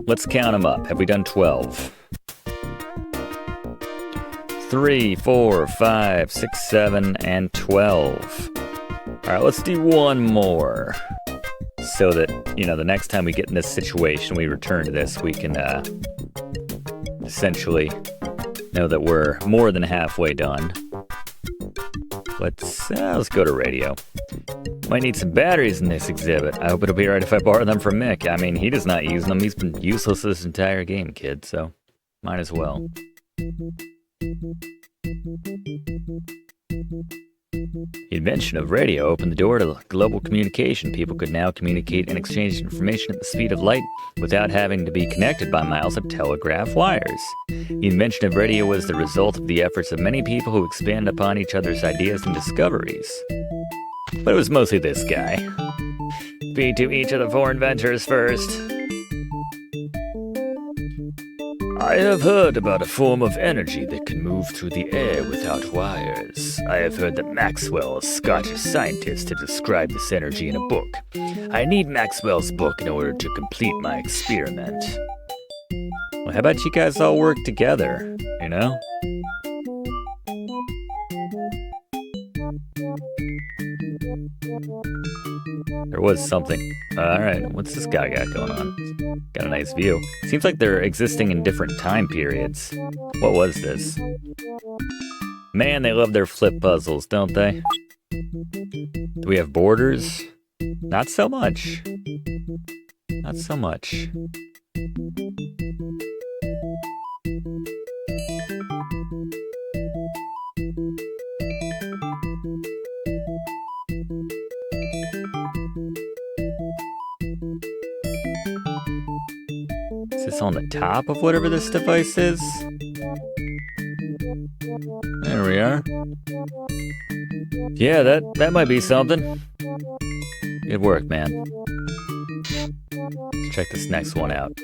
Let's count them up. Have we done 12? 3, 4, 5, 6, 7, and 12. Alright, let's do one more. So that, the next time we get in this situation, we return to this, we can essentially know that we're more than halfway done. Let's go to radio. Might need some batteries in this exhibit. I hope it'll be alright if I borrow them from Mick. I mean, he does not use them. He's been useless this entire game, kid, so might as well. The invention of radio opened the door to global communication. People could now communicate and exchange information at the speed of light without having to be connected by miles of telegraph wires. The invention of radio was the result of the efforts of many people who expanded upon each other's ideas and discoveries. But it was mostly this guy. Speak to each of the 4 inventors first. I have heard about a form of energy that can move through the air without wires. I have heard that Maxwell, a Scottish scientist, has described this energy in a book. I need Maxwell's book in order to complete my experiment. Well, how about you guys all work together, There was something. Alright, what's this guy got going on? Got a nice view. Seems like they're existing in different time periods. What was this? Man, they love their flip puzzles, don't they? Do we have borders? Not so much. Not so much. Is this on the top of whatever this device is? There we are. Yeah, that might be something. Good work, man. Let's check this next one out.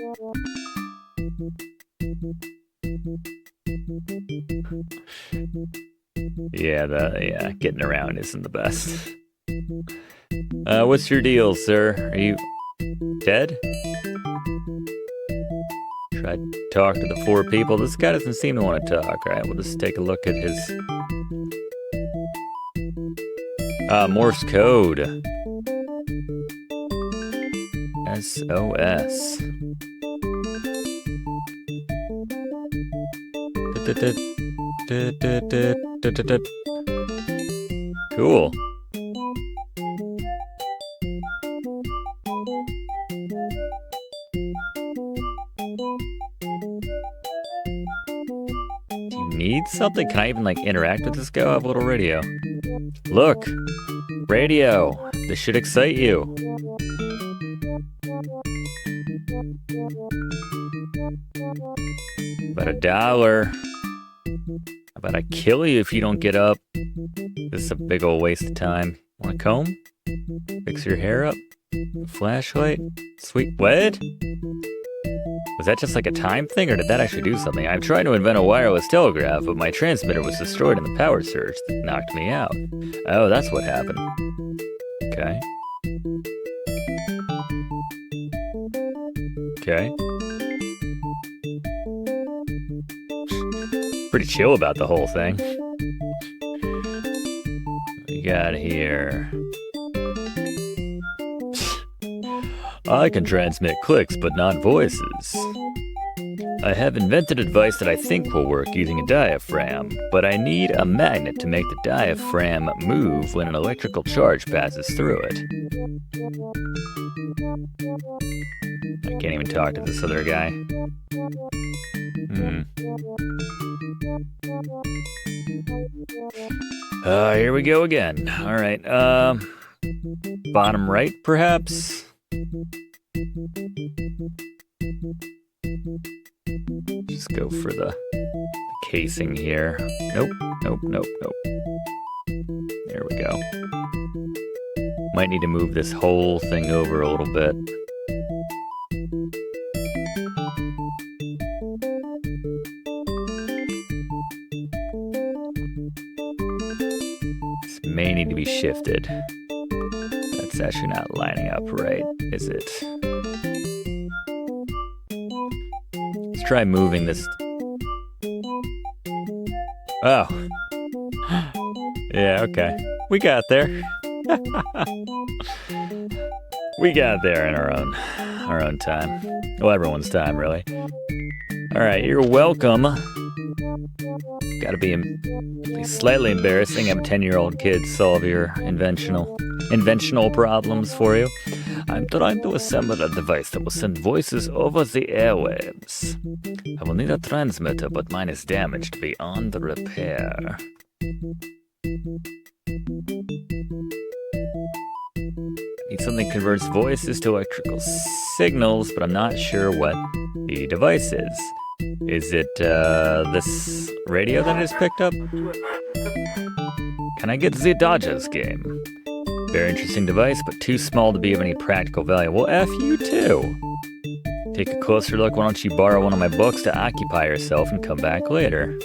Yeah, getting around isn't the best. What's your deal, sir? Are you dead? Tried to talk to the 4 people. This guy doesn't seem to want to talk. Alright, we'll just take a look at his Morse code. SOS. Cool. Do you need something? Can I even interact with this guy? I have a little radio. Look! Radio! This should excite you. About $1. How about I kill you if you don't get up? This is a big old waste of time. Want a comb? Fix your hair up? A flashlight? Sweet. What? Was that just a time thing, or did that actually do something? I'm trying to invent a wireless telegraph, but my transmitter was destroyed in the power surge that knocked me out. Oh, that's what happened. Okay. Okay. Pretty chill about the whole thing. What we got here? I can transmit clicks, but not voices. I have invented a device that I think will work using a diaphragm, but I need a magnet to make the diaphragm move when an electrical charge passes through it. I can't even talk to this other guy. Here we go again. Alright, bottom right, perhaps? Just go for the casing here. Nope. There we go. Might need to move this whole thing over a little bit. This may need to be shifted. That's actually not lining up right, is it? try moving this. Oh. Yeah, okay. We got there. We got there in our own time. Well, everyone's time, really. All right, you're welcome. Gotta be slightly embarrassing. I'm a 10-year-old kid solve your inventional problems for you. I'm trying to assemble a device that will send voices over the airwaves. I will need a transmitter, but mine is damaged beyond repair. Need something that converts voices to electrical signals, but I'm not sure what the device is. Is it this radio that I just picked up? Can I get the Dodgers game? Very interesting device, but too small to be of any practical value. Well, F you too. Take a closer look. Why don't you borrow one of my books to occupy yourself and come back later?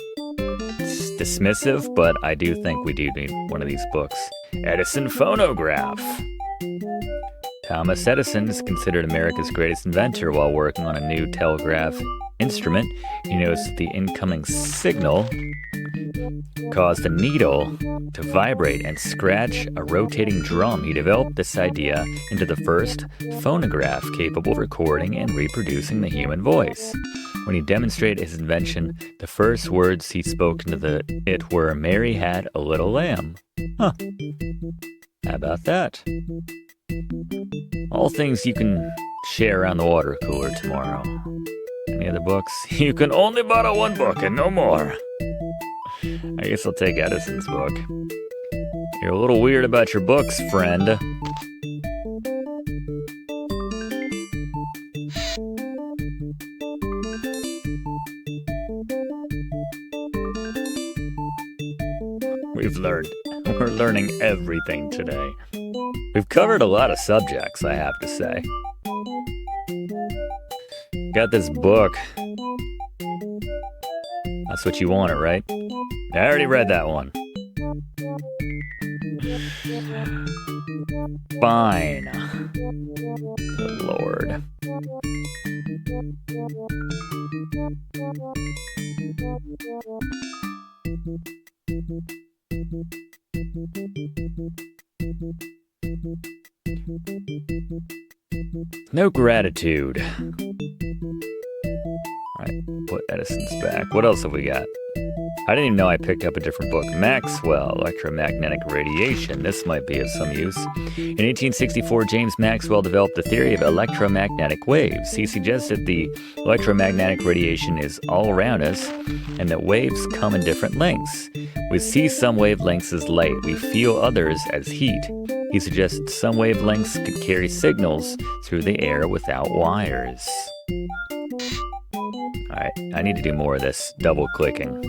It's dismissive, but I do think we do need one of these books. Edison phonograph. Thomas Edison is considered America's greatest inventor while working on a new telegraph instrument. He noticed that the incoming signal caused a needle to vibrate and scratch a rotating drum. He developed this idea into the first phonograph capable of recording and reproducing the human voice. When he demonstrated his invention, the first words he spoke into it were, "Mary had a little lamb." Huh. How about that? All things you can share around the water cooler tomorrow. Any other books? You can only borrow one book and no more. I guess I'll take Edison's book. You're a little weird about your books, friend. We're learning everything today. We've covered a lot of subjects, I have to say. Got this book. That's what you wanted, right? I already read that one. Fine. Good Lord. No gratitude. Alright, put Edison's back. What else have we got? I didn't even know I picked up a different book. Maxwell, Electromagnetic Radiation. This might be of some use. In 1864, James Maxwell developed the theory of electromagnetic waves. He suggested the electromagnetic radiation is all around us and that waves come in different lengths. We see some wavelengths as light. We feel others as heat. He suggested some wavelengths could carry signals through the air without wires. Alright, I need to do more of this double-clicking.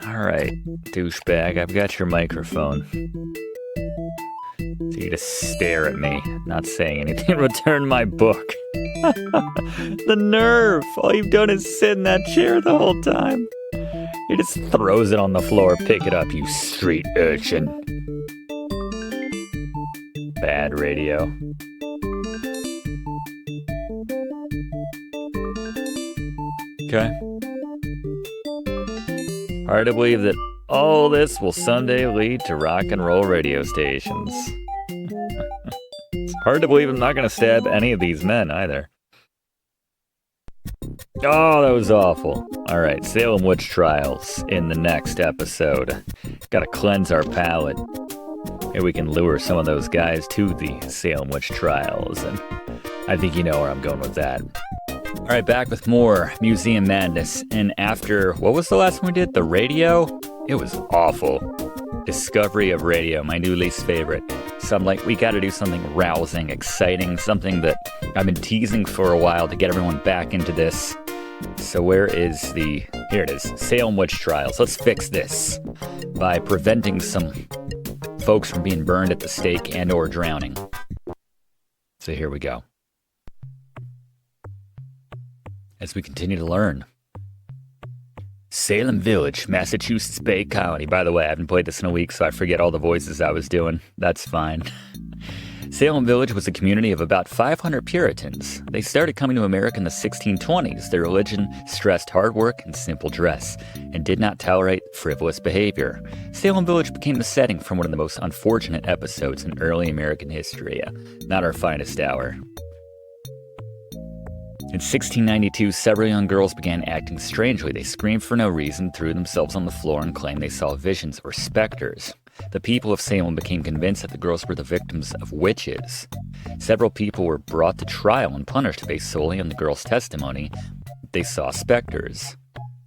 Alright, douchebag, I've got your microphone. So you just stare at me, not saying anything. Return my book. The nerve! All you've done is sit in that chair the whole time. He just throws it on the floor. Pick it up, you street urchin. Bad radio. Okay. Hard to believe that all this will someday lead to rock and roll radio stations. It's hard to believe I'm not going to stab any of these men either. Oh, that was awful. Alright, Salem Witch Trials in the next episode. Gotta cleanse our palate. Maybe we can lure some of those guys to the Salem Witch Trials, and I think you know where I'm going with that. Alright, back with more Museum Madness, and after, what was the last one we did? The radio? It was awful. Discovery of Radio, my new least favorite. So I'm like, we gotta do something rousing, exciting, something that I've been teasing for a while to get everyone back into this. So where is the... Here it is. Salem Witch Trials. Let's fix this by preventing some folks from being burned at the stake and or drowning. So here we go. As we continue to learn. Salem Village, Massachusetts Bay Colony. By the way, I haven't played this in a week, so I forget all the voices I was doing. That's fine. Salem Village was a community of about 500 Puritans. They started coming to America in the 1620s. Their religion stressed hard work and simple dress, and did not tolerate frivolous behavior. Salem Village became the setting for one of the most unfortunate episodes in early American history. Not our finest hour. In 1692, several young girls began acting strangely. They screamed for no reason, threw themselves on the floor, and claimed they saw visions or specters. The people of Salem became convinced that the girls were the victims of witches. Several people were brought to trial and punished based solely on the girls' testimony. They saw specters.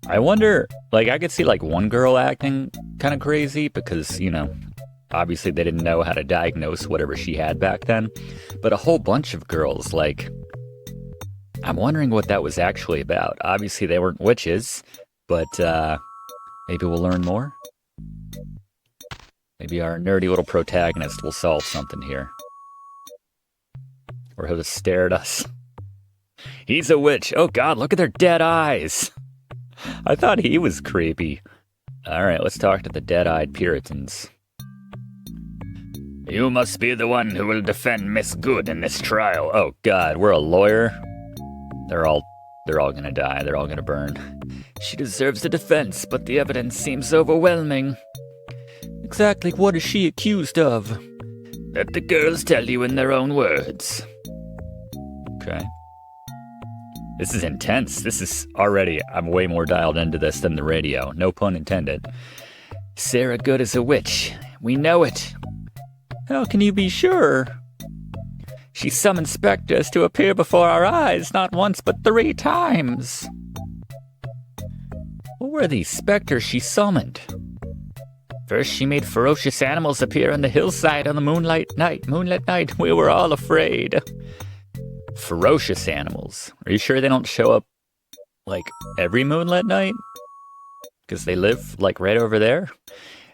I wonder, I could see, one girl acting kind of crazy because, obviously they didn't know how to diagnose whatever she had back then. But a whole bunch of girls, I'm wondering what that was actually about. Obviously, they weren't witches, but maybe we'll learn more. Maybe our nerdy little protagonist will solve something here. Or he'll just stare at us. He's a witch. Oh God, look at their dead eyes. I thought he was creepy. All right, let's talk to the dead-eyed Puritans. You must be the one who will defend Miss Good in this trial. Oh God, we're a lawyer. They're all gonna die. They're all gonna burn. She deserves a defense, but the evidence seems overwhelming. Exactly what is she accused of? Let the girls tell you in their own words. Okay. This is intense. This is already, I'm way more dialed into this than the radio. No pun intended. Sarah Good is a witch. We know it. How can you be sure? She summoned specters to appear before our eyes, not once but 3 times. What were these specters she summoned? First, she made ferocious animals appear on the hillside on the moonlit night. We were all afraid. Ferocious animals? Are you sure they don't show up, every moonlit night? Because they live, right over there?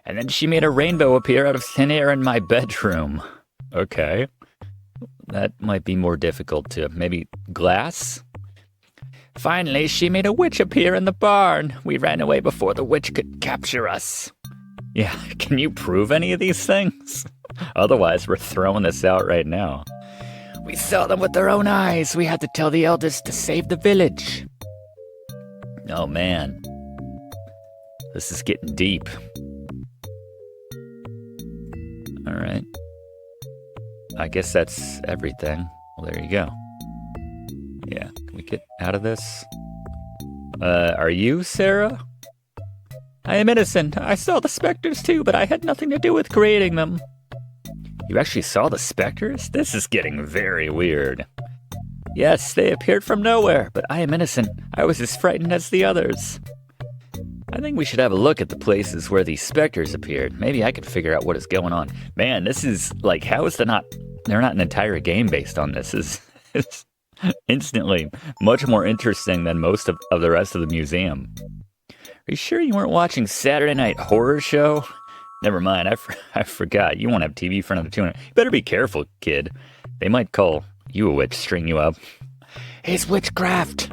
And then she made a rainbow appear out of thin air in my bedroom. Okay. That might be more difficult to, maybe glass? Finally, she made a witch appear in the barn. We ran away before the witch could capture us. Yeah, can you prove any of these things? Otherwise, we're throwing this out right now. We saw them with our own eyes. We had to tell the elders to save the village. Oh, man. This is getting deep. All right. I guess that's everything. Well, there you go. Yeah, can we get out of this? Are you Sarah? I am innocent. I saw the specters too, but I had nothing to do with creating them. You actually saw the specters? This is getting very weird. Yes, they appeared from nowhere, but I am innocent. I was as frightened as the others. I think we should have a look at the places where these specters appeared. Maybe I could figure out what is going on. Man, this is like, how is there not an entire game based on this? It's instantly much more interesting than most of the rest of the museum. Are you sure you weren't watching Saturday Night Horror Show? Never mind, I forgot. You won't have TV for another 200. You better be careful, kid. They might call you a witch, string you up. It's witchcraft.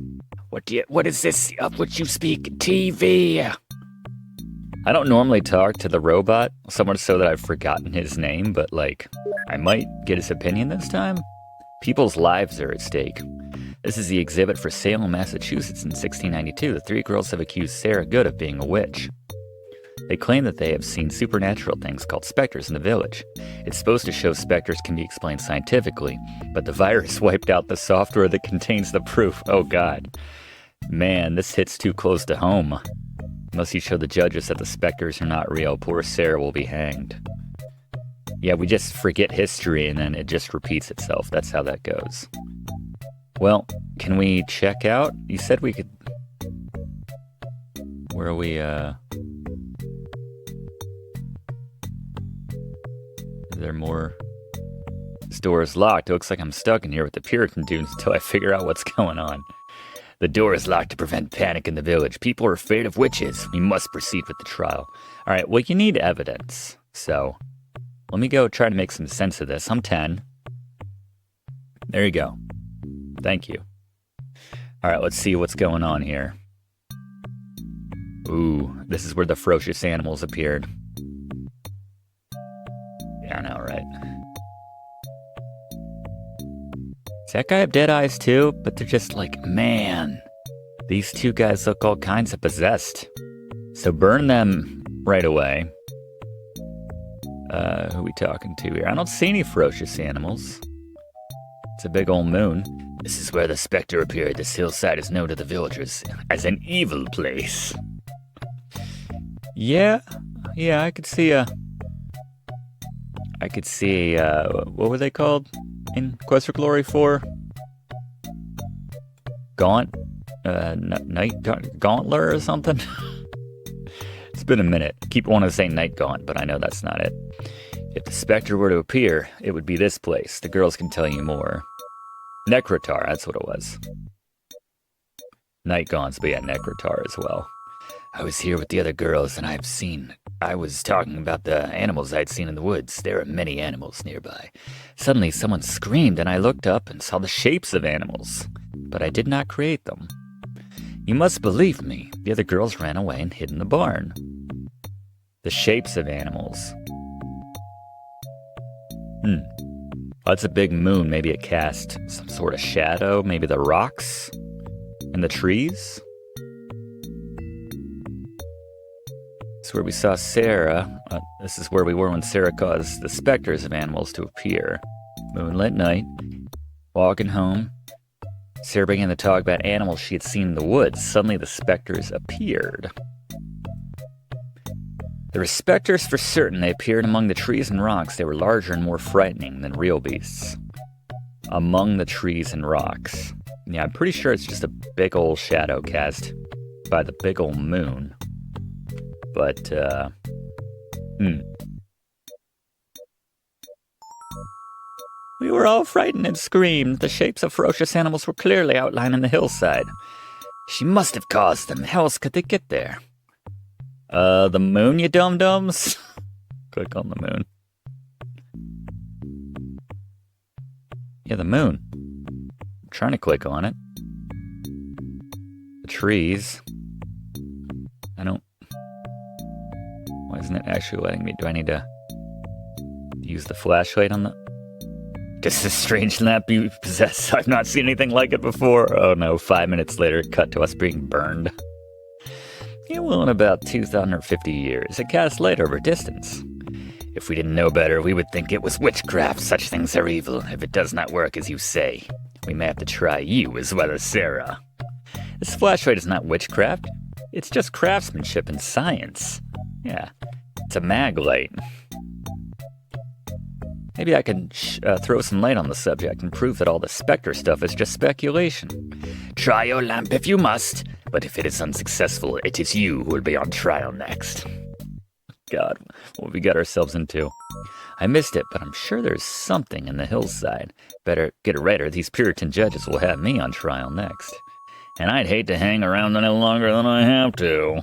What is this of which you speak? TV. I don't normally talk to the robot, so much so that I've forgotten his name, but like, I might get his opinion this time. People's lives are at stake. This is the exhibit for Salem, Massachusetts in 1692. The three girls have accused Sarah Good of being a witch. They claim that they have seen supernatural things called specters in the village. It's supposed to show specters can be explained scientifically, but the virus wiped out the software that contains the proof. Oh God. Man, this hits too close to home. Unless you show the judges that the specters are not real, poor Sarah will be hanged. Yeah, we just forget history and then it just repeats itself. That's how that goes. Well, can we check out? You said we could... Where are we, Is there more? This door is locked. It looks like I'm stuck in here with the Puritan dudes until I figure out what's going on. The door is locked to prevent panic in the village. People are afraid of witches. We must proceed with the trial. All right, well, you need evidence. So, let me go try to make some sense of this. I'm 10. There you go. Thank you. All right, let's see what's going on here. Ooh, this is where the ferocious animals appeared. Yeah, I know, right? Does that guy have dead eyes too? But they're just like, man, these two guys look all kinds of possessed. So burn them right away. Who are we talking to here? I don't see any ferocious animals. It's a big old moon. This is where the specter appeared. This hillside is known to the villagers as an evil place. Yeah, I could see what were they called in Quest for Glory 4? Gauntler or something? It's been a minute. Keep wanting to say Night Gaunt, but I know that's not it. If the specter were to appear, it would be this place. The girls can tell you more. Necrotar, that's what it was. Night Gaunts, but yeah, Necrotar as well. I was here with the other girls, and I was talking about the animals I'd seen in the woods. There are many animals nearby. Suddenly, someone screamed, and I looked up and saw the shapes of animals. But I did not create them. You must believe me. The other girls ran away and hid in the barn. The shapes of animals. That's a big moon. Maybe it cast some sort of shadow. Maybe the rocks and the trees. This is where we saw Sarah. This is where we were when Sarah caused the specters of animals to appear. Moonlit night. Walking home. Sarah began to talk about animals she had seen in the woods. Suddenly the specters appeared. There were specters for certain. They appeared among the trees and rocks. They were larger and more frightening than real beasts. Among the trees and rocks. Yeah, I'm pretty sure it's just a big old shadow cast by the big old moon. But, We were all frightened and screamed. The shapes of ferocious animals were clearly outlined on the hillside. She must have caused them. How else could they get there? The moon, you dum-dums? Click on the moon. Yeah, the moon. I'm trying to click on it. The trees. Why isn't it actually letting me? Do I need to use the flashlight on the... Does this strange lamp be possessed? I've not seen anything like it before. Oh no, 5 minutes later, cut to us being burned. It will in about 250 years. It casts light over distance. If we didn't know better, we would think it was witchcraft. Such things are evil. If it does not work as you say, we may have to try you as well as Sarah. This flashlight is not witchcraft. It's just craftsmanship and science. Yeah, it's a mag light. Maybe I can throw some light on the subject and prove that all the Spectre stuff is just speculation. Try your lamp if you must, but if it is unsuccessful, it is you who will be on trial next. God, what have we got ourselves into? I missed it, but I'm sure there's something in the hillside. Better get it right or these Puritan judges will have me on trial next. And I'd hate to hang around any longer than I have to.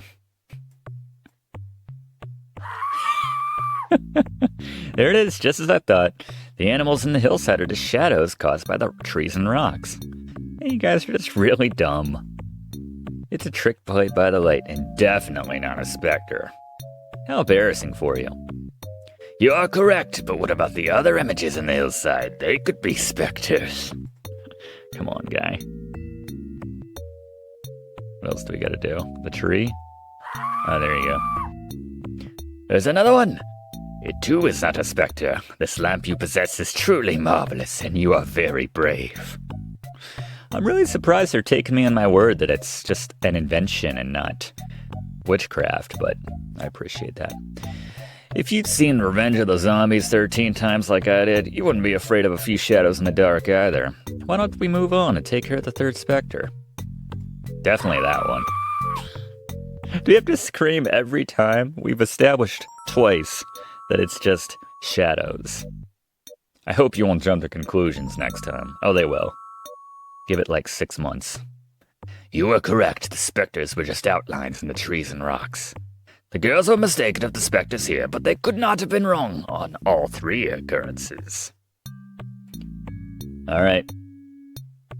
There it is, just as I thought. The animals in the hillside are just shadows caused by the trees and rocks. Hey, you guys are just really dumb. It's a trick played by the light, and definitely not a specter. How embarrassing for you. You are correct, but what about the other images in the hillside? They could be specters. Come on, guy. What else do we gotta do? The tree? Oh, there you go. There's another one! It too is not a specter. This lamp you possess is truly marvelous, and you are very brave. I'm really surprised they're taking me on my word that it's just an invention and not witchcraft, but I appreciate that. If you'd seen Revenge of the Zombies 13 times like I did, you wouldn't be afraid of a few shadows in the dark either. Why don't we move on and take care of the third specter? Definitely that one. Do we have to scream every time? We've established twice that it's just shadows. I hope you won't jump to conclusions next time. Oh, they will. Give it like 6 months. You were correct. The specters were just outlines in the trees and rocks. The girls were mistaken of the specters here, but they could not have been wrong on all 3 occurrences. Alright.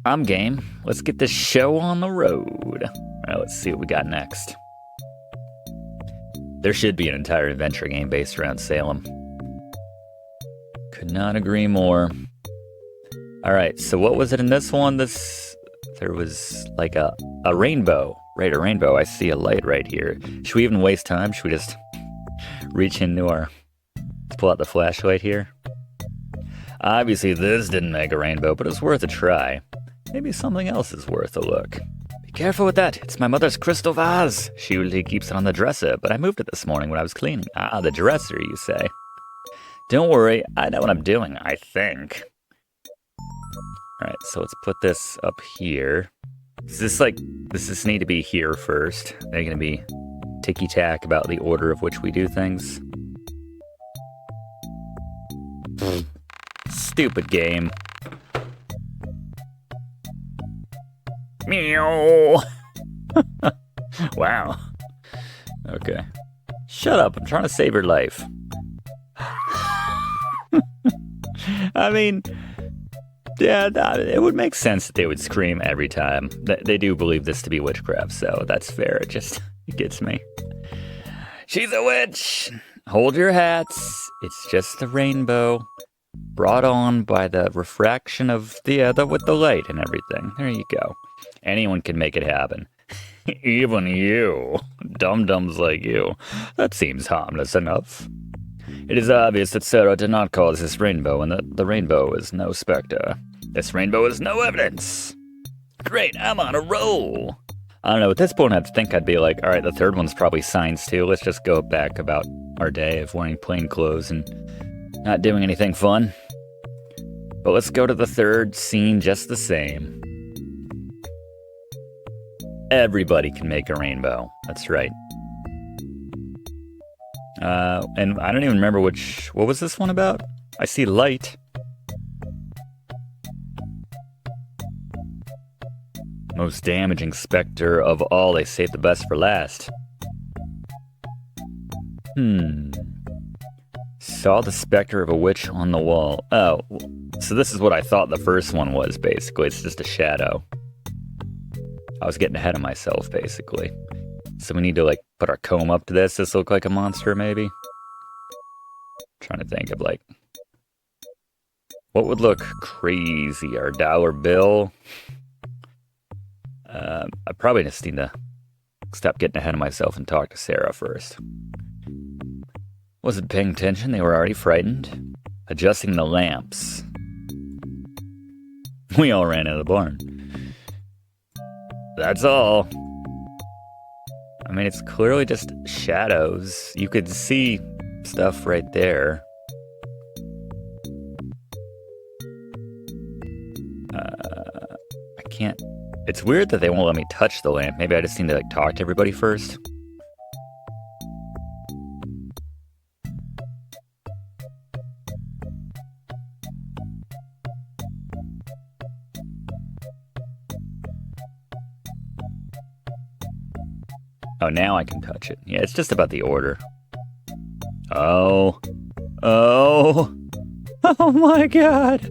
I'm game. Let's get this show on the road. Alright, let's see what we got next. There should be an entire adventure game based around Salem. Could not agree more. Alright, so what was it in this one? There was like a rainbow. Right, a rainbow. I see a light right here. Should we even waste time? Should we just reach into let's pull out the flashlight here? Obviously this didn't make a rainbow, but it's worth a try. Maybe something else is worth a look. Be careful with that. It's my mother's crystal vase. She usually keeps it on the dresser, but I moved it this morning when I was cleaning. Ah, the dresser, you say. Don't worry, I know what I'm doing, I think. Alright, so let's put this up here. Does this need to be here first? They're gonna be ticky-tack about the order of which we do things. Stupid game. Meow. Wow. Okay. Shut up, I'm trying to save your life. I mean, yeah, it would make sense that they would scream every time. They do believe this to be witchcraft, so that's fair. It gets me. She's a witch! Hold your hats. It's just a rainbow. Brought on by the refraction of the other with the light and everything. There you go. Anyone can make it happen. Even you. Dum-dums like you. That seems harmless enough. It is obvious that Sarah did not cause this rainbow, and that the rainbow is no specter. This rainbow is no evidence. Great, I'm on a roll. I don't know, at this point I'd think I'd be like, alright, the third one's probably signs too. Let's just go back about our day of wearing plain clothes and not doing anything fun. But let's go to the third scene just the same. Everybody can make a rainbow. That's right. And I don't even remember what was this one about? I see light. Most damaging specter of all, they saved the best for last. Saw the specter of a witch on the wall. Oh, so this is what I thought the first one was, basically. It's just a shadow. I was getting ahead of myself, basically. So we need to, like, put our comb up to this. This look like a monster, maybe? Trying to think of, like, what would look crazy? Our dollar bill? I probably just need to stop getting ahead of myself and talk to Sarah first. Wasn't paying attention, they were already frightened. Adjusting the lamps. We all ran out of the barn. That's all. I mean, it's clearly just shadows. You could see stuff right there. I can't... It's weird that they won't let me touch the lamp. Maybe I just need to, like, talk to everybody first. Oh, now I can touch it. Yeah, it's just about the order. Oh. Oh. Oh my god.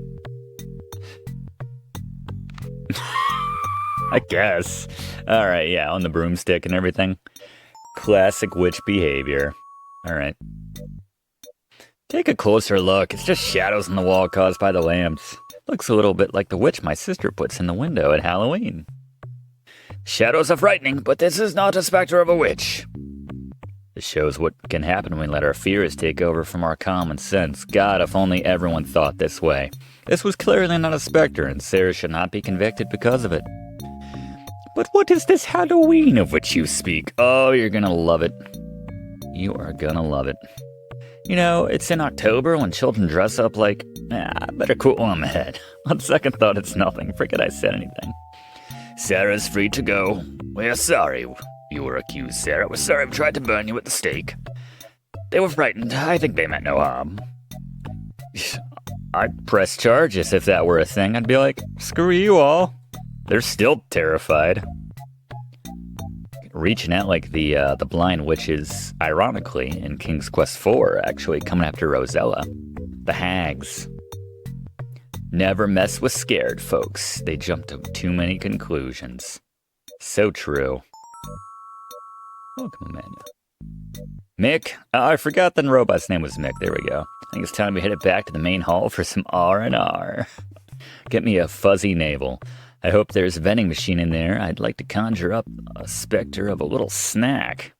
I guess. Alright, yeah, on the broomstick and everything. Classic witch behavior. Alright. Take a closer look. It's just shadows on the wall caused by the lamps. Looks a little bit like the witch my sister puts in the window at Halloween. Shadows are frightening, but this is not a specter of a witch. This shows what can happen when we let our fears take over from our common sense. God, if only everyone thought this way. This was clearly not a specter, and Sarah should not be convicted because of it. But what is this Halloween of which you speak? Oh, you're gonna love it. You are gonna love it. You know, it's in October when children dress up like... I better quit while I'm ahead. On second thought, it's nothing. Forget I said anything. Sarah's free to go. We're sorry you were accused, Sarah. We're sorry we tried to burn you at the stake. They were frightened. I think they meant no harm. I'd press charges if that were a thing. I'd be like, screw you all. They're still terrified. Reaching out like the blind witches, ironically, in King's Quest IV, actually coming after Rosella. The hags. Never mess with scared folks. They jump to too many conclusions. So true. Welcome, Amanda. Mick? Oh, I forgot the robot's name was Mick. There we go. I think it's time we headed back to the main hall for some R&R. Get me a fuzzy navel. I hope there's a vending machine in there. I'd like to conjure up a specter of a little snack.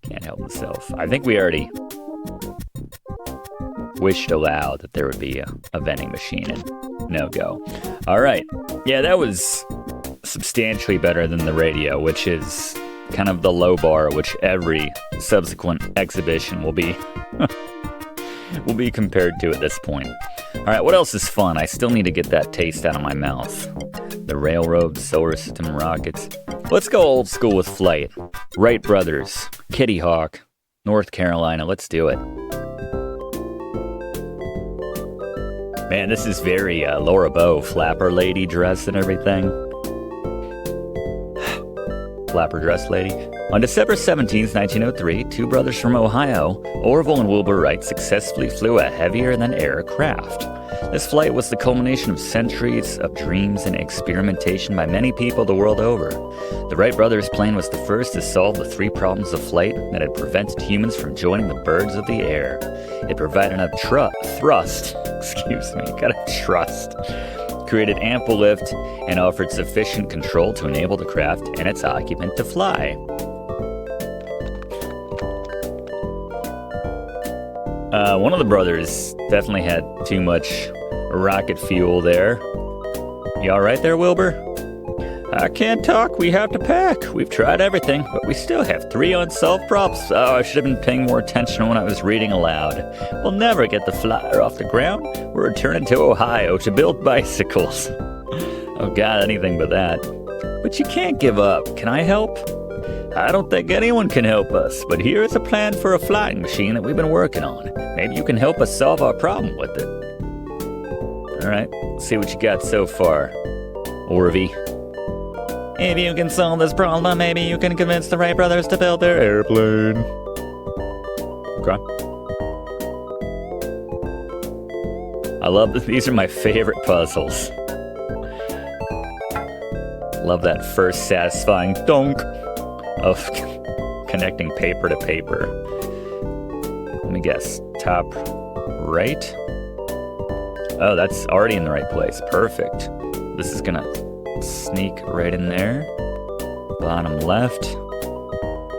Can't help myself. I think we already wished aloud that there would be a vending machine and no go. All right. Yeah, that was substantially better than the radio, which is kind of the low bar, which every subsequent exhibition will be compared to at this point. All right, what else is fun? I still need to get that taste out of my mouth. The railroad, solar system, rockets. Let's go old school with flight. Wright Brothers, Kitty Hawk, North Carolina. Let's do it. Man, this is very Laura Bow, flapper lady dress and everything. Flapper dress lady. On December 17th, 1903, two brothers from Ohio, Orville and Wilbur Wright, successfully flew a heavier-than-air craft. This flight was the culmination of centuries of dreams and experimentation by many people the world over. The Wright brothers' plane was the first to solve the three problems of flight that had prevented humans from joining the birds of the air. It provided enough thrust, created ample lift, and offered sufficient control to enable the craft and its occupant to fly. One of the brothers definitely had too much rocket fuel there. You alright there, Wilbur? I can't talk, we have to pack. We've tried everything, but we still have 3 unsolved problems. Oh, I should have been paying more attention when I was reading aloud. We'll never get the flyer off the ground. We're returning to Ohio to build bicycles. Oh god, anything but that. But you can't give up. Can I help? I don't think anyone can help us, but here is a plan for a flying machine that we've been working on. Maybe you can help us solve our problem with it. Alright, let's see what you got so far, Orvie. If you can solve this problem, maybe you can convince the Wright brothers to build their airplane. Okay. I love that these are my favorite puzzles. Love that first satisfying dunk of connecting paper to paper. Let me guess. Top right? Oh, that's already in the right place. Perfect. This is gonna sneak right in there. Bottom left.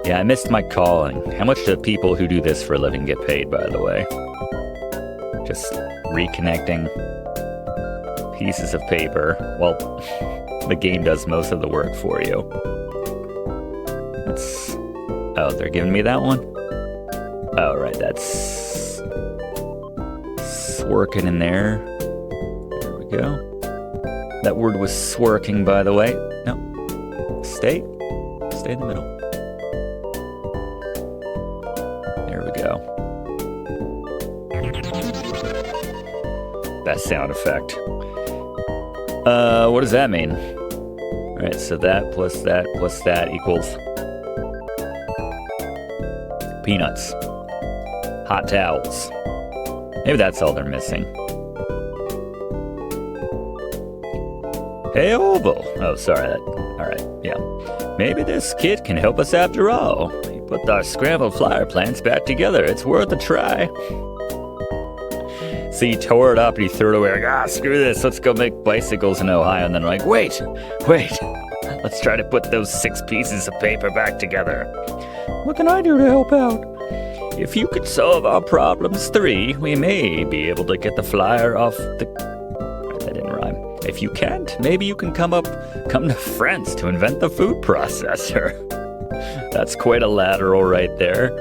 Yeah, I missed my calling. How much do people who do this for a living get paid, by the way? Just reconnecting pieces of paper. Well, the game does most of the work for you. Oh, they're giving me that one? Oh, right, that's sworking in there. There we go. That word was sworking, by the way. No. Stay in the middle. There we go. That sound effect. What does that mean? Alright, so that plus that equals peanuts. Hot towels. Maybe that's all they're missing. Hey, Oval. Oh, sorry. Alright, yeah. Maybe this kit can help us after all. He put our scrambled flower plants back together. It's worth a try. So you tore it up and you threw it away like, screw this, let's go make bicycles in Ohio. And then like, wait, let's try to put those 6 pieces of paper back together. What can I do to help out? If you could solve our problems 3, we may be able to get the flyer off the... That didn't rhyme. If you can't, maybe you can come to France to invent the food processor. That's quite a lateral right there.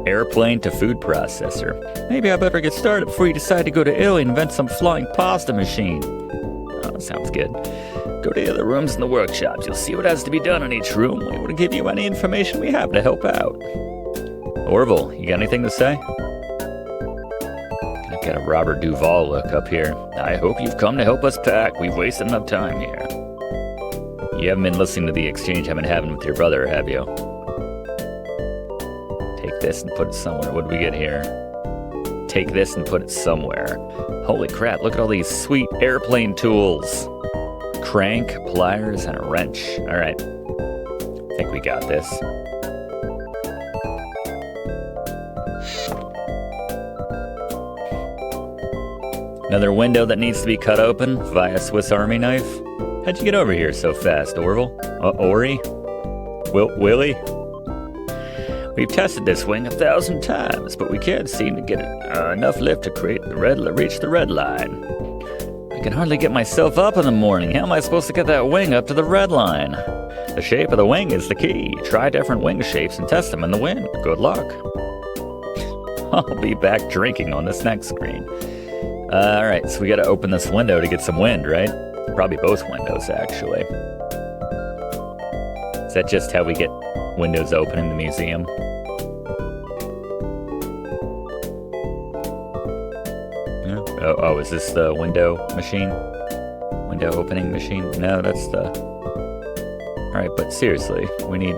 Airplane to food processor. Maybe I better get started before you decide to go to Italy and invent some flying pasta machine. Oh, sounds good. Go to the other rooms in the workshops. You'll see what has to be done in each room. We will give you any information we have to help out. Orville, you got anything to say? I've got a Robert Duvall look up here. I hope you've come to help us pack. We've wasted enough time here. You haven't been listening to the exchange I've been having with your brother, have you? Take this and put it somewhere. What do we get here? Take this and put it somewhere. Holy crap, look at all these sweet airplane tools. Crank, pliers, and a wrench. Alright. I think we got this. Another window that needs to be cut open via Swiss Army knife. How'd you get over here so fast, Orville? Ori? Willie? We've tested this wing 1,000 times, but we can't seem to get enough lift to reach the red line. I can hardly get myself up in the morning. How am I supposed to get that wing up to the red line? The shape of the wing is the key. Try different wing shapes and test them in the wind. Good luck. I'll be back drinking on this next screen. Alright, so we gotta open this window to get some wind, right? Probably both windows, actually. Is that just how we get windows open in the museum? Yeah. Oh, is this the window machine? Window opening machine? No, that's the... Alright, but seriously, we need...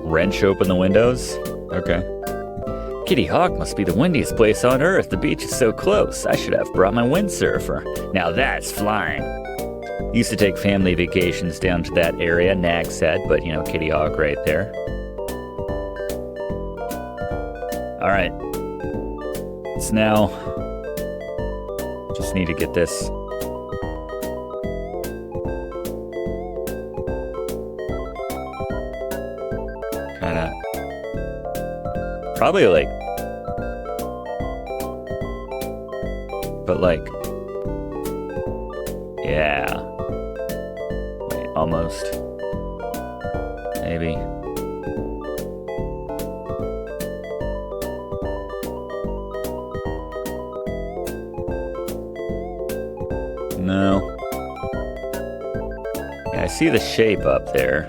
Wrench open the windows? Okay. Kitty Hawk must be the windiest place on Earth. The beach is so close. I should have brought my windsurfer. Now that's flying. Used to take family vacations down to that area, Nag said, but Kitty Hawk right there. Alright. It's now... Just need to get this... Probably yeah. Wait, almost. Maybe. No. Yeah, I see the shape up there.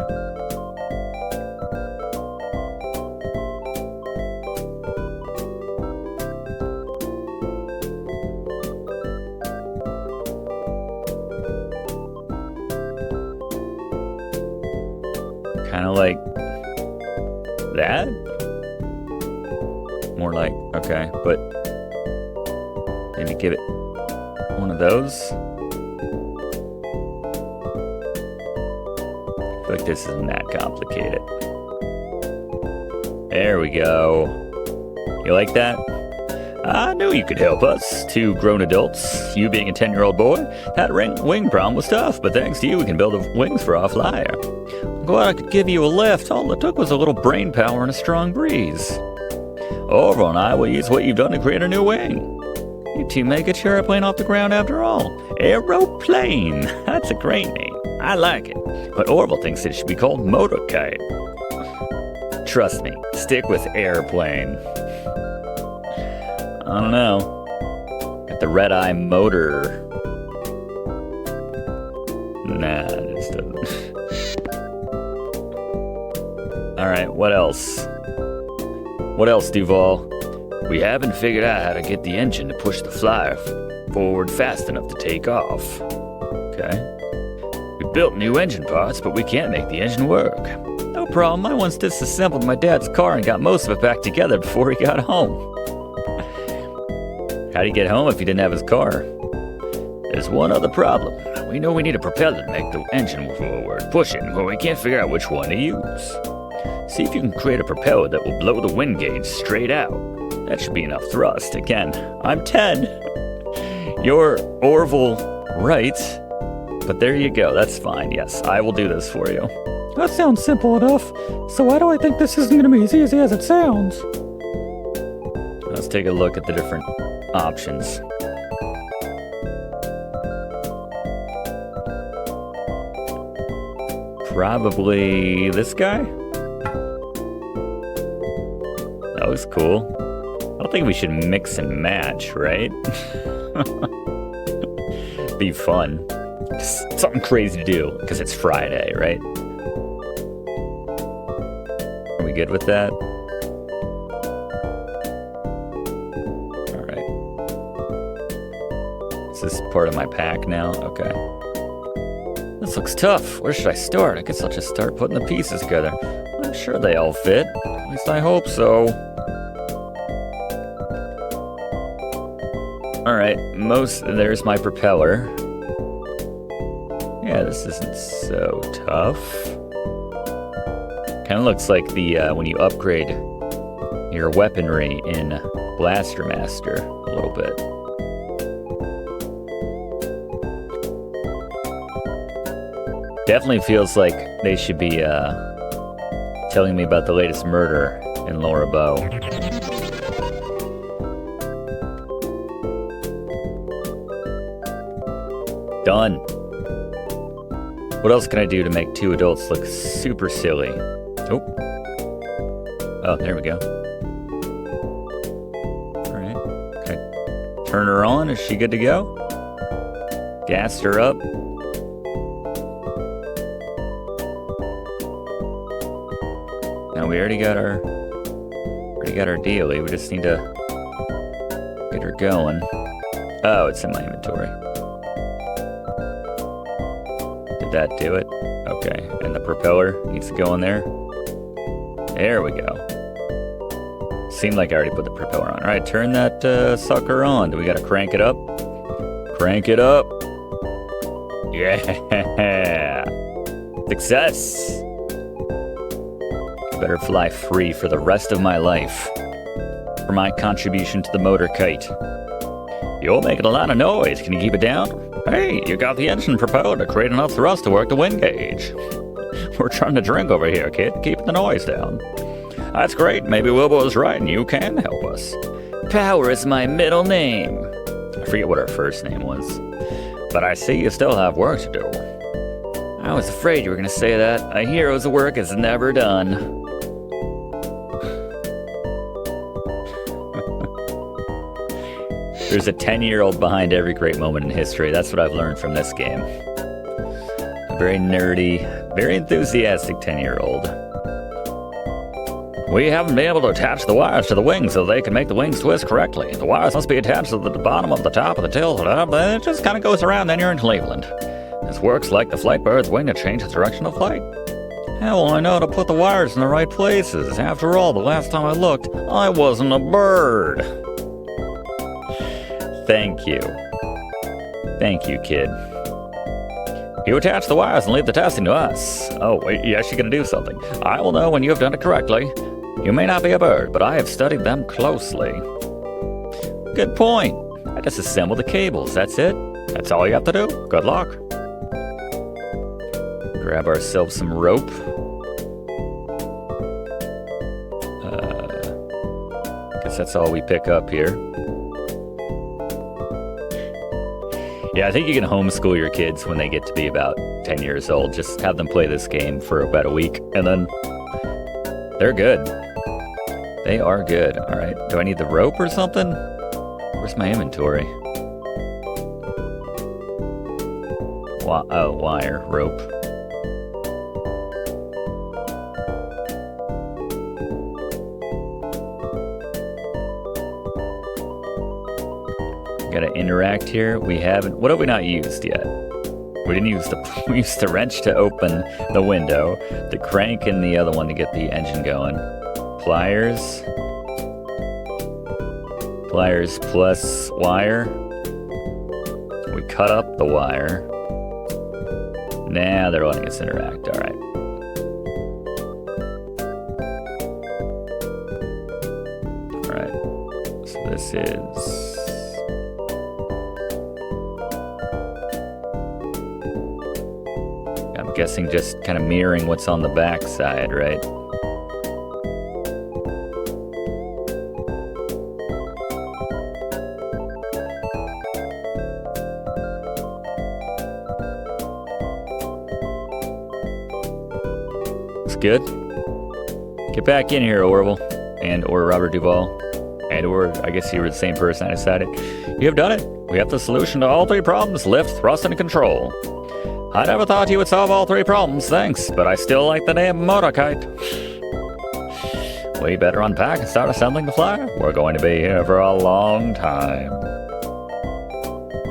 Kind of like that? More like, okay, but maybe give it one of those. like this isn't that complicated. There we go. You like that? I knew you could help us, 2 grown adults. You being a 10-year-old boy, that wing problem was tough, but thanks to you we can build wings for our flyer. I'm glad I could give you a lift. All it took was a little brain power and a strong breeze. Orville and I will use what you've done to create a new wing. You two may get your airplane off the ground after all. Aeroplane! That's a great name. I like it. But Orville thinks it should be called motorkite. Trust me, stick with airplane. I don't know. Got the red-eye motor. Nah, it just doesn't. Alright, what else? What else, Duval? We haven't figured out how to get the engine to push the flyer forward fast enough to take off. Okay. We built new engine parts, but we can't make the engine work. No problem, I once disassembled my dad's car and got most of it back together before he got home. How'd he get home if he didn't have his car? There's one other problem. We know we need a propeller to make the engine forward, push it, but we can't figure out which one to use. See if you can create a propeller that will blow the wind gauge straight out. That should be enough thrust. Again, I'm 10. You're Orville Wright. But there you go, that's fine. Yes, I will do this for you. That sounds simple enough. So why do I think this isn't going to be as easy as it sounds? Let's take a look at the different options. Probably this guy? That was cool. I don't think we should mix and match, right? Be fun. Just something crazy to do, because it's Friday, right? Are we good with that? Alright. Is this part of my pack now? Okay. This looks tough. Where should I start? I guess I'll just start putting the pieces together. I'm sure they all fit. At least I hope so. Alright, there's my propeller. Yeah, this isn't so tough. Kind of looks like the when you upgrade your weaponry in Blaster Master a little bit. Definitely feels like they should be telling me about the latest murder in Laura Bow. Done. What else can I do to make 2 adults look super silly? Oh. Oh, there we go. Alright. Okay. Turn her on. Is she good to go? Gassed her up. Now we already got our dealie. We just need to get her going. Oh, it's in my inventory. Did that do it? Okay, and the propeller needs to go in there. There we go. Seemed like I already put the propeller on. All right, turn that sucker on. Do we gotta crank it up? Crank it up. Yeah. Success. I better fly free for the rest of my life. For my contribution to the motor kite. You're making a lot of noise. Can you keep it down? Hey, you got the engine propeller to create enough thrust to work the wind gauge. We're trying to drink over here, kid. Keep the noise down. That's great. Maybe Wilbur was right and you can help us. Power is my middle name. I forget what her first name was. But I see you still have work to do. I was afraid you were going to say that. A hero's work is never done. There's a 10-year-old behind every great moment in history. That's what I've learned from this game. A very nerdy, very enthusiastic 10-year-old. We haven't been able to attach the wires to the wings so they can make the wings twist correctly. The wires must be attached to the bottom of the top of the tail, and it just kind of goes around, then you're in Cleveland. This works like the flight bird's wing to change the direction of flight. How will I know to put the wires in the right places? After all, the last time I looked, I wasn't a bird. Thank you. Thank you, kid. You attach the wires and leave the testing to us. Oh, wait, yes, you're gonna do something. I will know when you have done it correctly. You may not be a bird, but I have studied them closely. Good point. I just assemble the cables, that's it. That's all you have to do. Good luck. Grab ourselves some rope. Guess that's all we pick up here. Yeah, I think you can homeschool your kids when they get to be about 10 years old. Just have them play this game for about a week, and then they're good. They are good. All right, do I need the rope or something? Where's my inventory? Oh, wire, rope. Gotta interact here. We haven't. What have we not used yet? We didn't use we used the wrench to open the window, the crank and the other one to get the engine going. Pliers. Pliers plus wire. We cut up the wire. Now they're letting us interact. All right. All right. So this is. I'm guessing just kind of mirroring what's on the back side, right? Looks good. Get back in here, Orville. Or Robert Duvall. Or I guess you were the same person, I decided. You have done it. We have the solution to all three problems: lift, thrust, and control. I never thought you would solve all three problems, thanks, but I still like the name Motorkite. We better unpack and start assembling the flyer. We're going to be here for a long time.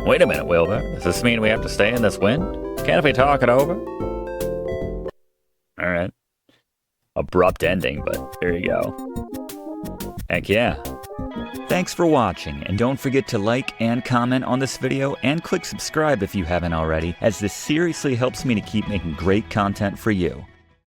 Wait a minute, Wilbur. Does this mean we have to stay in this wind? Can't we talk it over? Alright. Abrupt ending, but there you go. Heck yeah. Thanks for watching, and don't forget to like and comment on this video, and click subscribe if you haven't already, as this seriously helps me to keep making great content for you.